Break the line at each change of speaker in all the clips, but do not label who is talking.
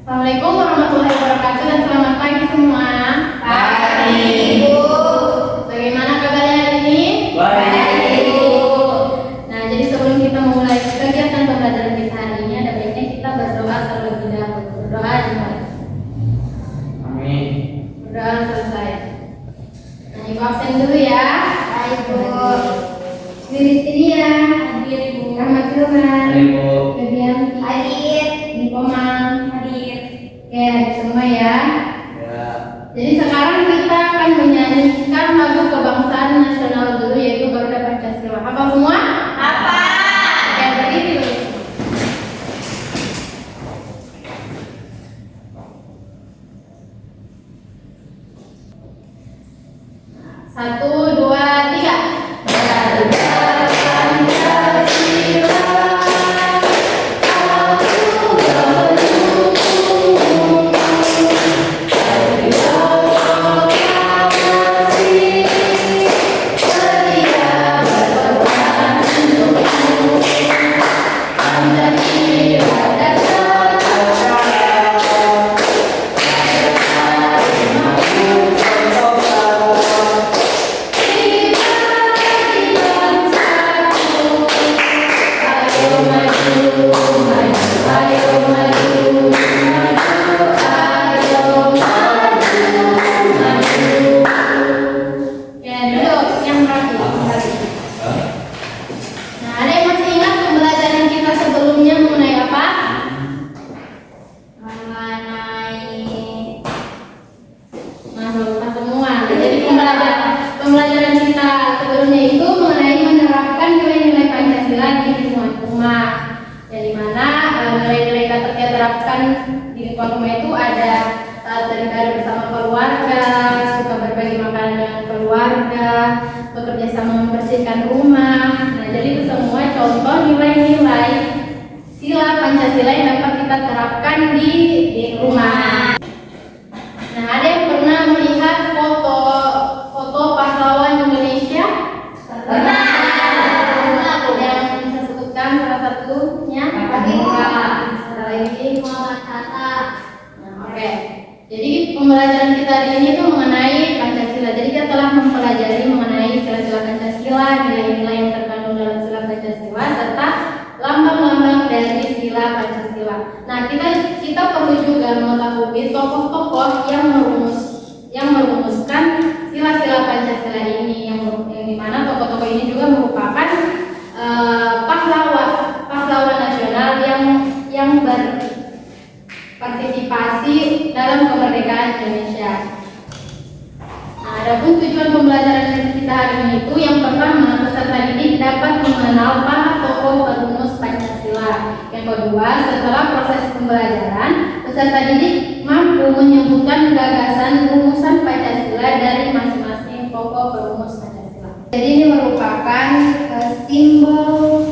Assalamualaikum warahmatullahi wabarakatuh dan selamat pagi semua.
Pagi,
Ibu. Bagaimana kabarnya hari ini?
Baik.
Ibu. Nah, jadi sebelum kita memulai kegiatan pembelajaran kita hari ini, ada baiknya kita berdoa terlebih dahulu. Berdoa dimulai.
Amin.
Berdoa selesai. Nah, Ibu absen dulu ya. Baik, Bu. Kristinia, hadir Ibu. Rahmat Firman.
Ibu.
Febianti. Hadir. Nikomang. Hadir. Oke, hadir semua ya.
Ya.
Jadi sekarang kita akan menyanyikan lagu kebangsaan nasional dulu, yaitu Garuda Pancasila. Hafal semua?
Apa?
Oke, berdiri dulu. Satu, dua, tiga. Garuda Pancasila, aku berjuang. Nah, ada yang masih ingat pembelajaran kita sebelumnya mengenai apa? Mengenai lupa semua. Jadi pembelajaran kita sebelumnya itu mengenai menerapkan nilai-nilai Pancasila di lingkungan rumah. Jadi mana nilai-nilai yang dapat kita terapkan di lingkungan rumah itu ada beribadah bersama keluarga, suka berbagi makanan dengan keluarga, bekerja sama membersihkan rumah. Nah, jadi itu semua contoh nilai-nilai sila Pancasila yang dapat kita terapkan di rumah. Nah, ada yang pernah melihat foto pahlawan Indonesia?
Pernah.
Yang bisa sebutkan salah satunya? Ada lagi Muhammad Hatta. Nah, oke. Jadi pembelajaran kita hari ini itu mengenai Pancasila. Jadi kita telah mempelajari mengenai sila-sila Pancasila, nilai-nilai yang terkandung dalam sila Pancasila, serta lambang-lambang dari sila Pancasila. Nah, kita perlu juga mengetahui tokoh-tokoh yang merumuskan sila-sila Pancasila ini, yang dimana tokoh-tokoh ini juga merupakan pahlawan nasional yang berpartisipasi dalam kemerdekaan Indonesia. Nah, adapun tujuan pembelajaran kita hari ini itu yang pertama, peserta didik dapat mengenal para tokoh perumus Pancasila. Yang kedua, setelah proses pembelajaran, peserta didik mampu menyebutkan gagasan rumusan Pancasila dari masing-masing tokoh perumus Pancasila. Jadi ini merupakan simbol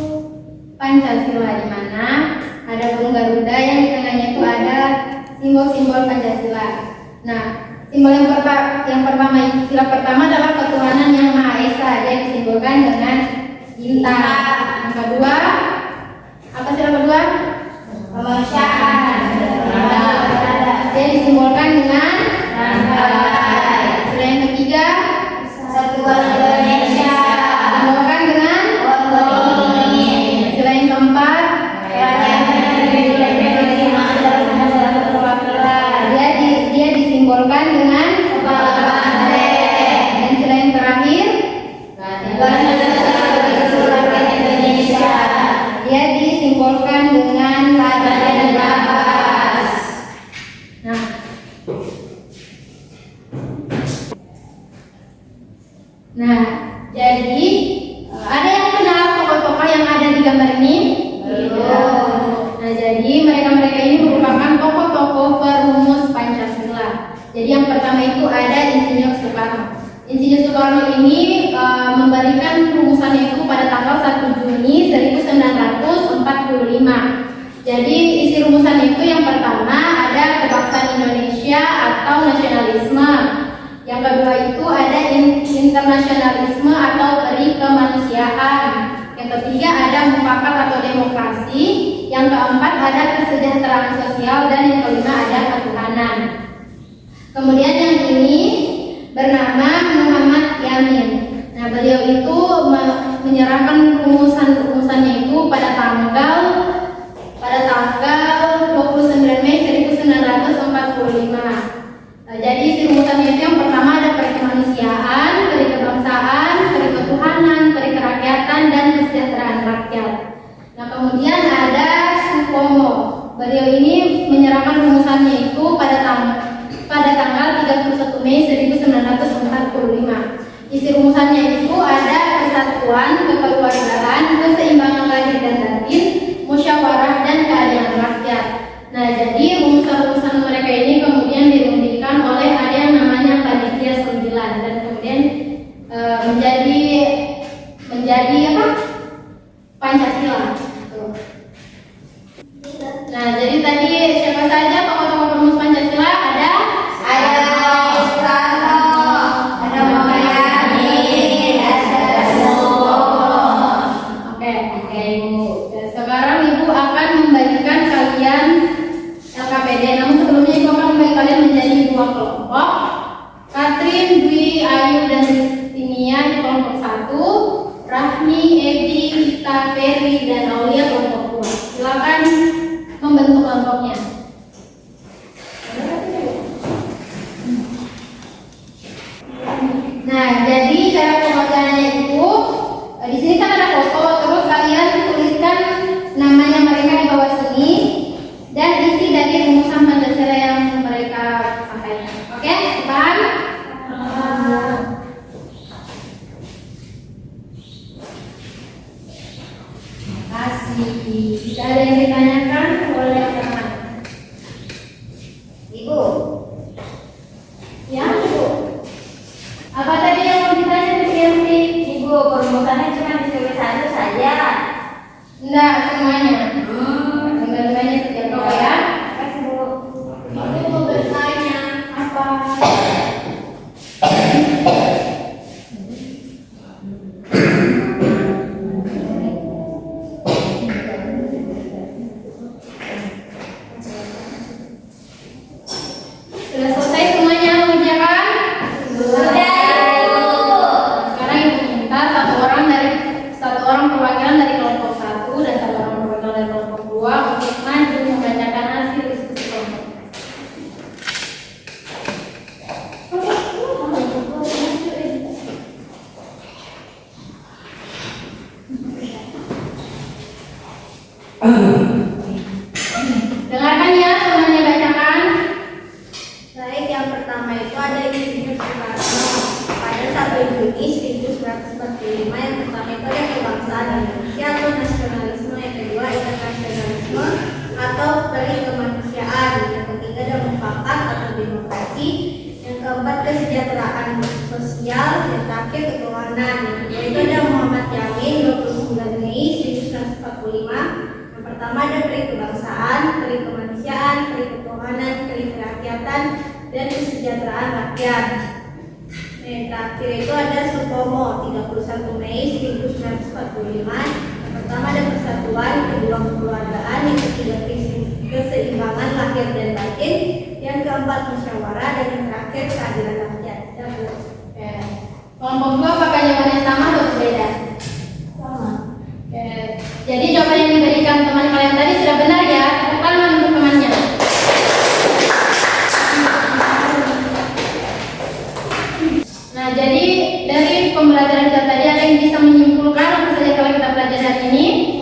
Pancasila, di mana ada burung Garuda yang di tengahnya itu ada simbol-simbol Pancasila. Nah, simbol yang pertama, sila pertama adalah ketuhanan yang Maha Esa, dia disimbolkan dengan bintang. Yang kedua, apa sila kedua? Kemanusiaan. Dia disimbolkan dengan rantai. Sila yang ketiga, Kesatuan Indonesia, disimbolkan dengan koloni. Sila yang keempat, dia disimbolkan dengan kepala banteng. Dan sila yang terakhir, Indonesia, dia disimbolkan dengan badan lapas. Nah, jadi ada yang kenal tokoh-tokoh yang ada di gambar ini? Nah, jadi mereka ini merupakan tokoh-tokoh perumus Pancasila. Jadi yang pertama itu ada Insinyur Soekarno. Insinyur Soekarno ini memberikan rumusannya itu pada tanggal 1 Juni 1945. Jadi isi rumusan itu yang pertama ada kebangsaan Indonesia atau nasionalisme. Yang kedua itu ada internasionalisme atau peri kemanusiaan. Yang ketiga ada mufakat atau demokrasi. Yang keempat ada kesejahteraan sosial, dan yang kelima ada ada ketuhanan. Kemudian yang ini bernama Muhammad Yamin. Nah, beliau itu menyerahkan rumusannya itu pada tanggal 29 Mei 1945. Jadi isi rumusannya itu yang pertama ada perikemanusiaan, perikebangsaan, periketuhanan, perikerakyatan, dan kesejahteraan rakyat. Nah, kemudian ada Supomo. Beliau ini menyerahkan rumusannya itu pada tanggal 31 Mei 1945. Isi rumusannya itu ada persatuan, kekeluargaan, keseimbangan lahir dan batin, musyawarah, dan keadilan rakyat. Nah, jadi rumusan-rumusan mereka ini kemudian dirundingkan oleh ada yang namanya Panitia 9 dan kemudian menjadi apa? Pancasila. Nah, jadi tadi siapa saja tokoh-tokoh perumus Pancasila? Ada
Soekarno, ada Muhammad Yamin, ada Supomo.
Oke, Ibu. Sekarang Ibu akan membagikan kalian LKPD. Namun sebelumnya Ibu akan membagi kalian menjadi 2 kelompok. Katrin, Dwi, Ayu, dan Ristinia di kelompok 1. Rahmi, Ebi, Gita, Ferry, dan Aulia kelompok 2. Silakan membentuk kelompoknya. Nah, jadi cara pembagiannya itu di sini kan ada foto, terus kalian tuliskan namanya mereka di bawah sini dan isi dari rumusan Pancasila yang mereka sampaikan. Oke, paham? Terima kasih. Jika ada yang ditanyakan, boleh teman.
Ibu,
Ya, Ibu. Apa tadi yang mau ditanya Bu Yanti?
Ibu, perumusannya cuma ditulis satu saja.
Enggak, semuanya. Semuanya setiap toko ya.
Kasih Bu.
Ibu mau bertanya apa? Sudah selesai semuanya mengerjakan?
Sudah, Ibu.
Sekarang Ibu minta satu orang perwakilan dari kelompok 1 dan satu orang perwakilan dari kelompok 2 untuk maju membacakan hasil diskusi kelompok. Dengarkan ya, semuanya bacakan.
Baik, yang pertama itu ada Insinyur Soekarno pada 1 Juni 1945. Yang pertama itu ada kebangsaan Indonesia atau nasionalisme. Yang kedua internasionalisme atau perikemanusiaan. Yang ketiga ada mufakat atau demokrasi. Yang keempat kesejahteraan sosial. Yang terakhir ketuhanan. Yang kedua itu ada Muhammad Yamin 29 Mei 1945. Yang pertama ada perikebangsaan, perikemanusiaan, periketuhanan, perikerakyatan, dan kesejahteraan rakyat. Yang terakhir itu ada Supomo 31 Mei 1945. Yang pertama ada persatuan, kedua kekeluargaan, yang ketiga keseimbangan lahir dan batin, yang keempat musyawarah, dan yang terakhir keadilan rakyat.
Oke. Kelompok 2 apakah jawabannya sama atau berbeda?
Sama.
Oke. Jadi jawaban yang diberikan teman kalian tadi sudah benar ya? Tepuk tangan untuk temannya. Nah, jadi dari pembelajaran kita tadi ada yang bisa menyimpulkan apa saja kalau kita pelajari hari ini?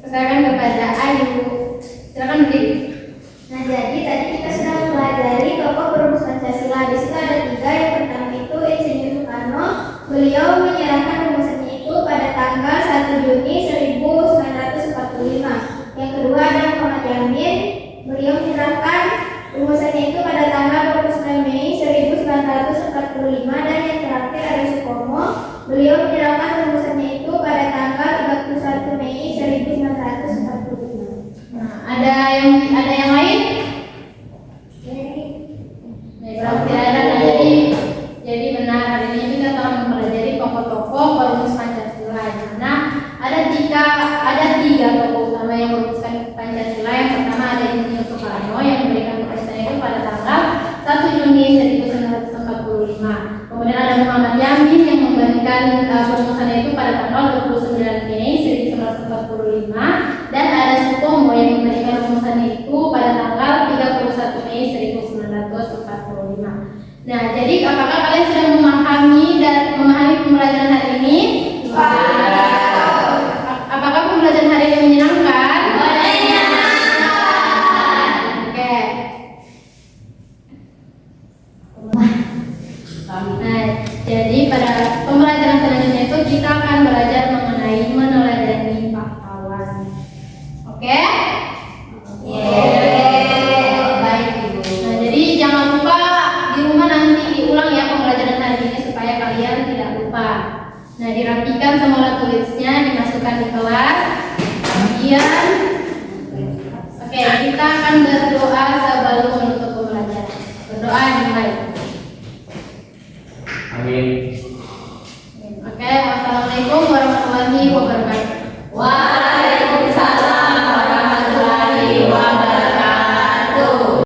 Silakan kepada Ayu. Silakan berdiri.
Nah, jadi tadi kita sudah mempelajari tokoh perumus Pancasila. Di situ ada 3. Yang pertama itu Insinyur Soekarno. Beliau menyerahkan rumusannya itu pada tanggal 1 Juni 1945. Yang kedua ada Muhammad Yamin. Beliau menyerahkan rumusannya itu pada tanggal 29 Mei 1945. Dan yang terakhir ada Supomo. Beliau menyerahkan rumusannya itu pada tanggal 31 Mei 1945.
Nah, ada yang lain? Berarti ada. Nah, jadi benar hari ini kita telah mempelajari tokoh-tokoh perumus Pancasila. Nah, ada tiga tokoh utama yang merumuskan Pancasila. Yang pertama ada Insinyur Soekarno, yang Muhammad Yamin yang memberikan perumusannya itu pada tanggal 29 Mei 1945 dan ada Supomo yang memberikan perumusannya itu pada tanggal 31 Mei 1945. Nah, jadi apakah kalian sudah memahami pembelajaran hari ini? Apakah pembelajaran hari ini menyenangkan? Oke. Nah, jadi pada pembelajaran selanjutnya itu kita akan belajar mengenai meneladani pahlawan. Oke? Baik, Ibu. Nah, jadi jangan lupa di rumah nanti diulang ya pembelajaran hari ini supaya kalian tidak lupa. Nah, dirapikan semua tulisnya, dimasukkan di kelas. Kemudian, oke, kita akan berdoa sebelum menutup pembelajaran. Berdoa dimulai.
Amin.
Oke, wassalamualaikum warahmatullahi wabarakatuh.